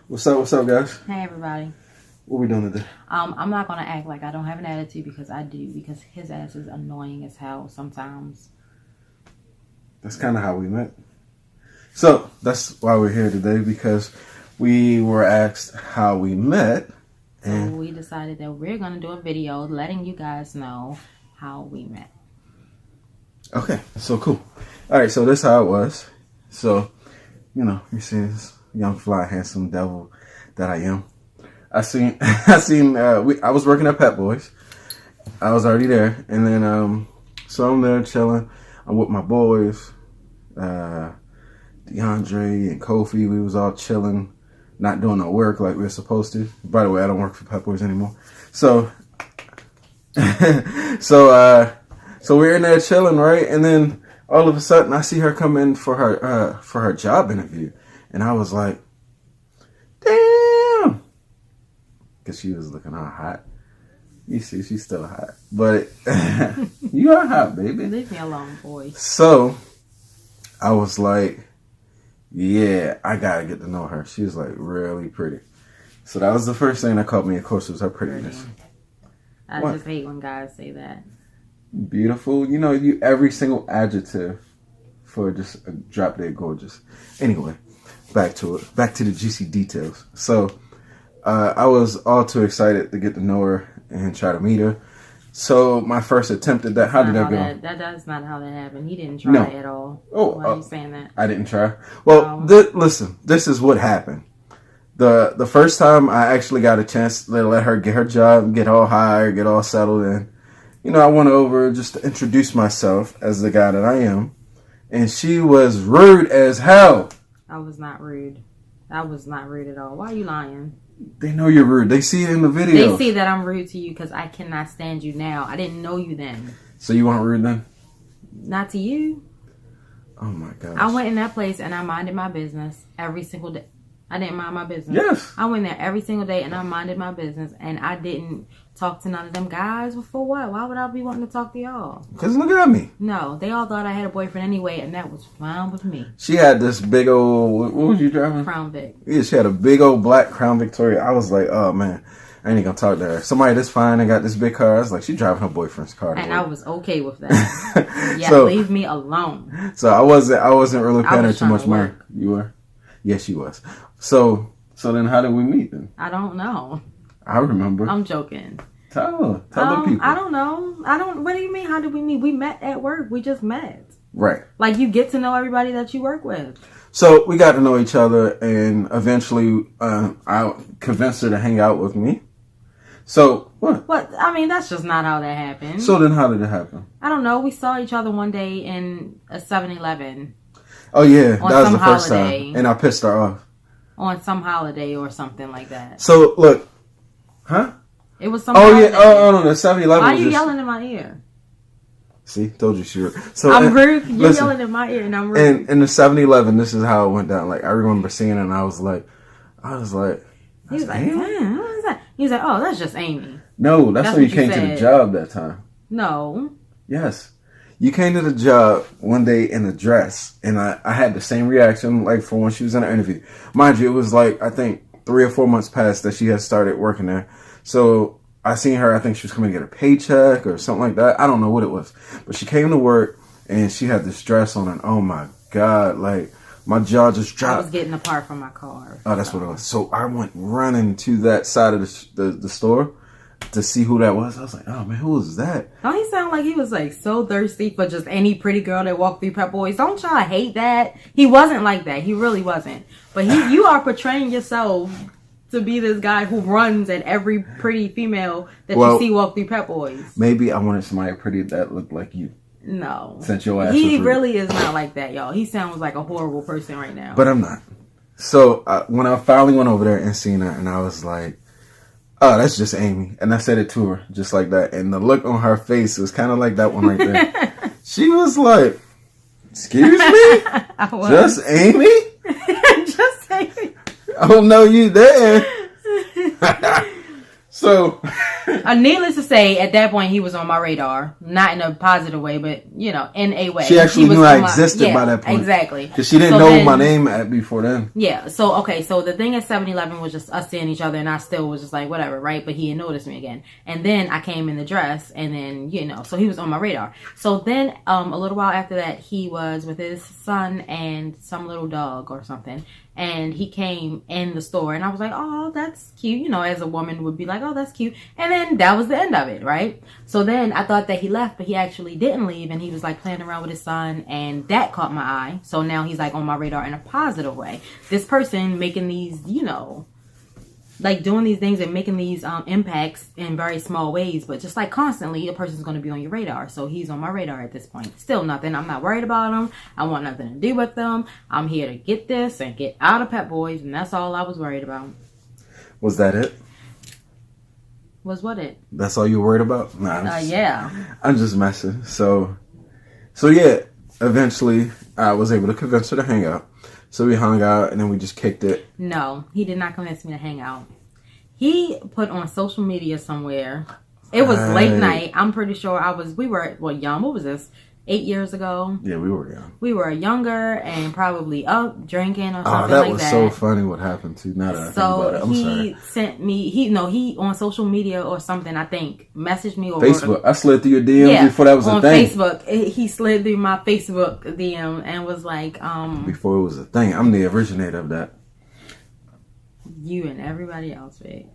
What's up? What's up, guys? Hey, everybody. What we doing today? I'm not gonna act like I don't have an attitude because I do. Because his ass is annoying as hell sometimes. That's kind of how we met. So that's why we're here today, because we were asked how we met, and so we decided that we're gonna do a video letting you guys know how we met. Okay, so cool. All right, so this is how it was. So, you see this young, fly, handsome devil that I am. I was working at Pep Boys. I was already there, and then so I'm there chilling. I'm with my boys, DeAndre and Kofi. We was all chilling, not doing no work like we were supposed to. By the way, I don't work for Pep Boys anymore. So, so we're in there chilling, right? And then all of a sudden, I see her come in for her job interview, and I was like, damn. Because she was looking all hot. You see, she's still hot. But you are hot, baby. Leave me alone, boy. So, I was like, yeah, I got to get to know her. She was, like, really pretty. So, that was the first thing that caught me. Of course, was her prettiness. I just hate when guys say that. Beautiful. Every single adjective for just a drop dead gorgeous. Anyway, back to it. Back to the juicy details. So, I was all too excited to get to know her and try to meet her. So my first attempt at that, how did that go? That's not how that happened. He didn't try at all. Oh, why are you saying that? I didn't try. Well, listen, this is what happened. The first time I actually got a chance to let her get her job, get all hired, get all settled in. I went over just to introduce myself as the guy that I am. And she was rude as hell. I was not rude. I was not rude at all. Why are you lying? They know you're rude. They see it in the video. They see that I'm rude to you because I cannot stand you now. I didn't know you then. So you weren't rude then? Not to you. Oh my gosh. I went in that place and I minded my business every single day. I didn't mind my business. Yes. I went there every single day and I minded my business and I didn't talk to none of them guys. For what? Why would I be wanting to talk to y'all? Because look at me. No, they all thought I had a boyfriend anyway and that was fine with me. She had this big old, what was you driving? Crown Vic. Yeah, she had a big old black Crown Victoria. I was like, oh man, I ain't gonna talk to her. Somebody that's fine and got this big car. I was like, she driving her boyfriend's car. And I was okay with that. Yeah, so, leave me alone. So I wasn't really paying her too much money. You were? Yes, she was. So then how did we meet then? I don't know. I remember. I'm joking. Tell the people. I don't know. What do you mean? How did we meet? We met at work. We just met. Right. Like you get to know everybody that you work with. So we got to know each other, and eventually I convinced her to hang out with me. So what? What? I mean, that's just not how that happened. So then how did it happen? I don't know. We saw each other one day in a 7-Eleven. Oh yeah, that was the first time, and I pissed her off. On some holiday or something like that. So look, huh? It was some. Holiday. No, the 7-Eleven. Why are you yelling in my ear? See, told you she. So I'm rude. You're yelling in my ear, and I'm rude. And in the 7-Eleven, this is how it went down. Like I remember seeing it, and I was like, he was like, damn, what is that? He was like, oh, that's just Amy. No, that's when you came to the job that time. No. Yes. You came to the job one day in a dress, and I had the same reaction like for when she was in an interview. Mind you, it was like, I think 3 or 4 months past that she had started working there. So I seen her, I think she was coming to get a paycheck or something like that. I don't know what it was. But she came to work, and she had this dress on, and oh my God, like my jaw just dropped. I was getting apart from my car. Oh, that's what it was. So I went running to that side of the store to see who that was. I was like, oh man, who is that? Don't he sound like he was like so thirsty for just any pretty girl that walked through Pep Boys? Don't y'all hate that? He wasn't like that. He really wasn't. But you are portraying yourself to be this guy who runs at every pretty female that you see walk through Pep Boys. Maybe I wanted somebody pretty that looked like you. No. Since your ass he really is not like that, y'all. He sounds like a horrible person right now. But I'm not. So when I finally went over there and seen her, and I was like, oh, that's just Amy. And I said it to her just like that. And the look on her face was kind of like that one right there. She was like, excuse me? Just Amy? Just Amy. I don't know you there. So Needless to say, at that point, he was on my radar. Not in a positive way, but, you know, in a way. She actually knew I existed by that point. Exactly. Because she didn't know my name before then. Yeah. So, okay. So, the thing at 7-Eleven was just us seeing each other, and I still was just like, whatever, right? But he had noticed me again. And then I came in the dress, and then, you know, so he was on my radar. So, then a little while after that, he was with his son and some little dog or something. And he came in the store, and I was like, oh, that's cute. You know, as a woman would be like, oh, that's cute. And then that was the end of it, right? So then I thought that he left, but he actually didn't leave. And he was like playing around with his son, and that caught my eye. So now he's like on my radar in a positive way. This person making these, you know, like doing these things and making these impacts in very small ways, but just like constantly, a person's going to be on your radar. So he's on my radar at this point. Still nothing. I'm not worried about him. I want nothing to do with them. I'm here to get this and get out of Pep Boys, and that's all I was worried about. Was that it? Was what it? That's all you were worried about? Nah. Yeah. I'm just messing. So yeah, eventually I was able to convince her to hang out. So we hung out, and then we just kicked it. No, he did not convince me to hang out. He put on social media somewhere. It was late night. I'm pretty sure we were young. What was this? 8 years ago? Yeah, we were young. We were younger and probably up drinking or something like that. Oh, that was so funny what happened too. Now that I think about it. I'm sorry. He sent me, he on social media or something, I think, messaged me or Facebook. I slid through your DMs before that was a thing. On Facebook. He slid through my Facebook DM and was like, before it was a thing. I'm the originator of that. You and everybody else, babe.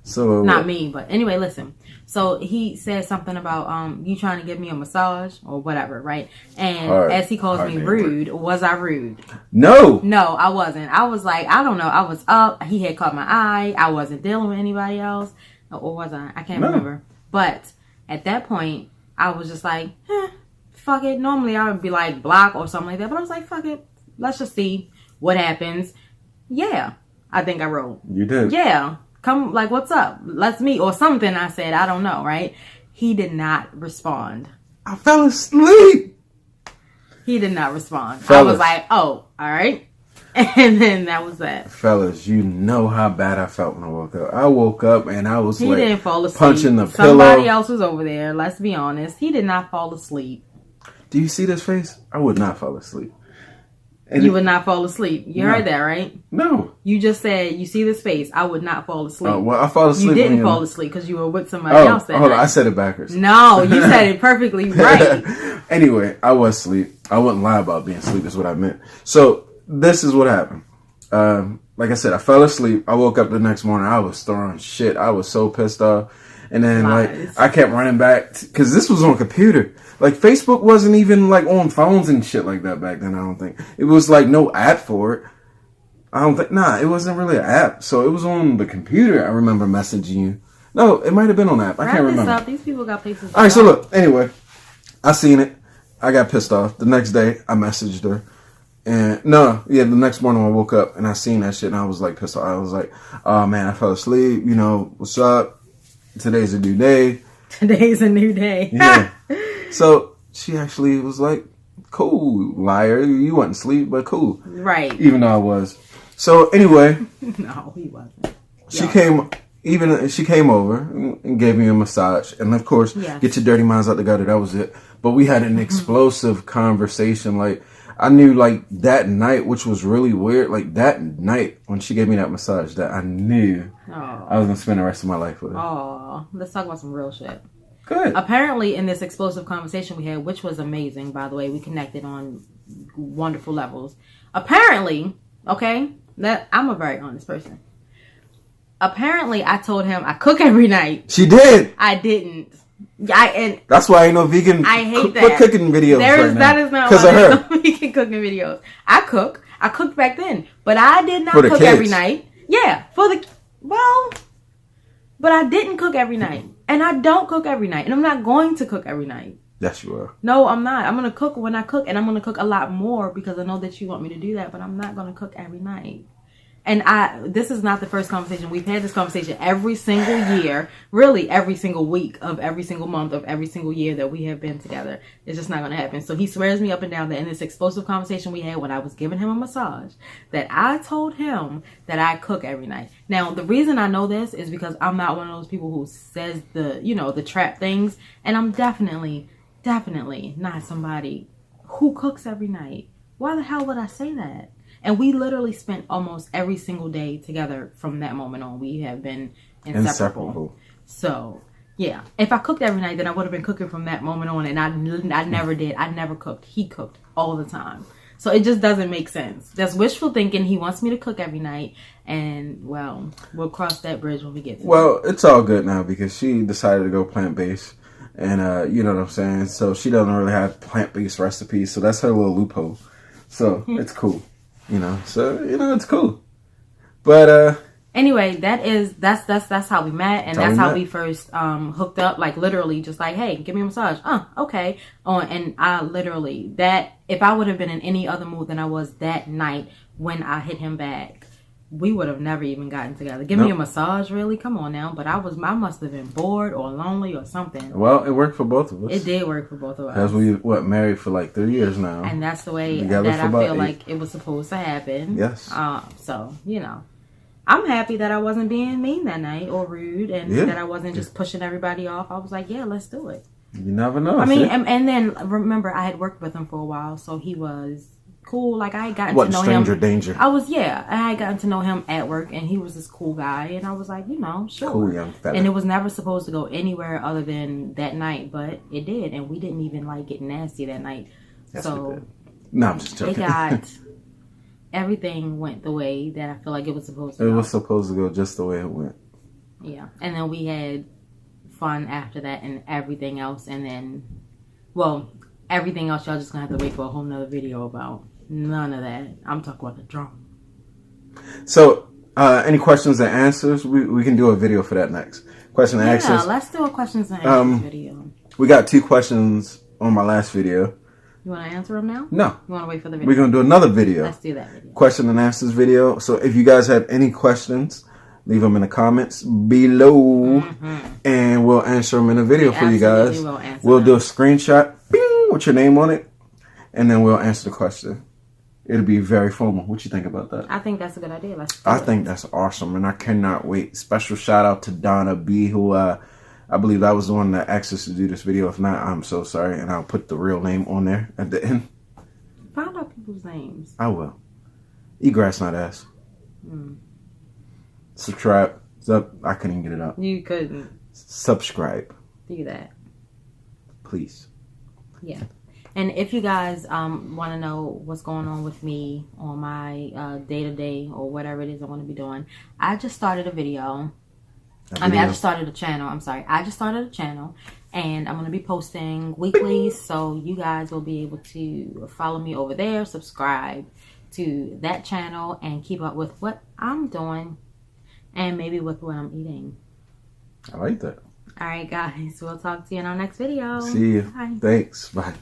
So not me, but anyway, listen. So he said something about you trying to give me a massage or whatever, right? And as he calls me rude, was I rude? No, I wasn't. I was like, I don't know. I was up. He had caught my eye. I wasn't dealing with anybody else, or was I? I can't remember. But at that point, I was just like, fuck it. Normally, I would be like block or something like that, but I was like, fuck it. Let's just see what happens. Yeah, I think I wrote. You did. Yeah. Come, like, what's up? Let's meet. Or something I said. I don't know, right? He did not respond. I fell asleep. He did not respond. Fellas. I was like, oh, all right. And then that was that. Fellas, you know how bad I felt when I woke up. I woke up and I was he didn't fall asleep. Punching the pillow. Somebody else was over there. Let's be honest. He did not fall asleep. Do you see this face? I would not fall asleep. And you would not fall asleep. You heard that, right? No. You just said, you see this face. I would not fall asleep. Oh, well, I fall asleep. You didn't fall asleep because you were with somebody else that hold night. on. I said it backwards. No, you said it perfectly right. Anyway, I was asleep. I wouldn't lie about being asleep is what I meant. So, this is what happened. Like I said, I fell asleep. I woke up the next morning. I was throwing shit. I was so pissed off. And then, I kept running back because this was on computer. Like, Facebook wasn't even, like, on phones and shit like that back then, I don't think. It was, like, no app for it. I don't think, it wasn't really an app. So, it was on the computer, I remember messaging you. No, it might have been on the app. I can't remember. Up. These people got places. All right, so look, anyway, I seen it. I got pissed off. The next day, I messaged her. And, the next morning I woke up and I seen that shit and I was, like, pissed off. I was like, oh, man, I fell asleep. You know, what's up? Today's a new day. Today's a new day. Yeah. So she actually was like, cool, liar. You wasn't asleep, but cool. Right. Even though I was. So anyway. No, he wasn't. She came over and gave me a massage. And of course, get your dirty minds out the gutter. That was it. But we had an explosive conversation. Like, I knew, like, that night, which was really weird. Like, that night when she gave me that massage, that I knew I was going to spend the rest of my life with her. Oh, let's talk about some real shit. Good. Apparently, in this explosive conversation we had, which was amazing, by the way, we connected on wonderful levels. Apparently, okay, that I'm a very honest person. Apparently, I told him I cook every night. She did. I didn't. That's why ain't no vegan. I hate that. Cooking videos. That is not why there's no vegan cooking videos. I cook. I cooked back then, but I did not cook every night. Yeah, but I didn't cook every night. And I don't cook every night. And I'm not going to cook every night. Yes, you are. No, I'm not. I'm going to cook when I cook. And I'm going to cook a lot more because I know that you want me to do that. But I'm not going to cook every night. And this is not the first conversation. We've had this conversation every single year, really every single week of every single month of every single year that we have been together. It's just not going to happen. So he swears me up and down that in this explosive conversation we had when I was giving him a massage, that I told him that I cook every night. Now, the reason I know this is because I'm not one of those people who says the trap things. And I'm definitely not somebody who cooks every night. Why the hell would I say that? And we literally spent almost every single day together from that moment on. We have been inseparable. So, yeah. If I cooked every night, then I would have been cooking from that moment on. And I never did. I never cooked. He cooked all the time. So it just doesn't make sense. That's wishful thinking. He wants me to cook every night. And, well, we'll cross that bridge when we get to it. Well, it's all good now because she decided to go plant-based. And, you know what I'm saying? So she doesn't really have plant-based recipes. So that's her little loophole. So it's cool. So it's cool. But anyway, that's how we met, and that's how we first hooked up. Like literally, just like, hey, give me a massage. Okay. And I literally if I would have been in any other mood than I was that night when I hit him back, we would have never even gotten together. Give me a massage, really? Come on now. But I must have been bored or lonely or something. Well, it worked for both of us. It did work for both of us. As we married for like 3 years now. And that's the way that I feel like it was supposed to happen. Yes. So, I'm happy that I wasn't being mean that night or rude and that I wasn't just pushing everybody off. I was like, yeah, let's do it. You never know. I mean, and then remember, I had worked with him for a while, so he was cool. Like I had gotten to know stranger him. danger. I had gotten to know him at work, and he was this cool guy, and I was like, sure. Cool young fella. And it was never supposed to go anywhere other than that night, but it did, and we didn't even like get nasty that night. Yes, so we did. No, I'm just joking. Everything went the way that I feel like it was supposed to go. It was supposed to go just the way it went. Yeah, and then we had fun after that and everything else, and then, everything else y'all just gonna have to wait for a whole nother video about. None of that. I'm talking about the drama. So, any questions and answers? We can do a video for that next. Question and answers. Yeah, let's do a questions and answers video. We got 2 questions on my last video. You want to answer them now? No. You want to wait for the video? We're going to do another video. Let's do that video. Question and answers video. So if you guys have any questions, leave them in the comments below. Mm-hmm. And we'll answer them in a video for you guys. We'll do a screenshot bing, with your name on it. And then we'll answer the question. It'll be very formal. What you think about that? I think that's a good idea. I think that's awesome. And I cannot wait. Special shout out to Donna B, who I believe that was the one that asked us to do this video. If not, I'm so sorry. And I'll put the real name on there at the end. Find out people's names. I will. Egrass, not ass. Subscribe. I couldn't even get it up. You couldn't. Subscribe. Do that. Please. Yeah. And if you guys want to know what's going on with me on my day-to-day or whatever it is I want to be doing, I just started a video. I just started a channel. I'm sorry. I just started a channel, and I'm going to be posting weekly, so you guys will be able to follow me over there, subscribe to that channel, and keep up with what I'm doing and maybe with what I'm eating. I like that. All right, guys. We'll talk to you in our next video. See you. Bye. Thanks. Bye.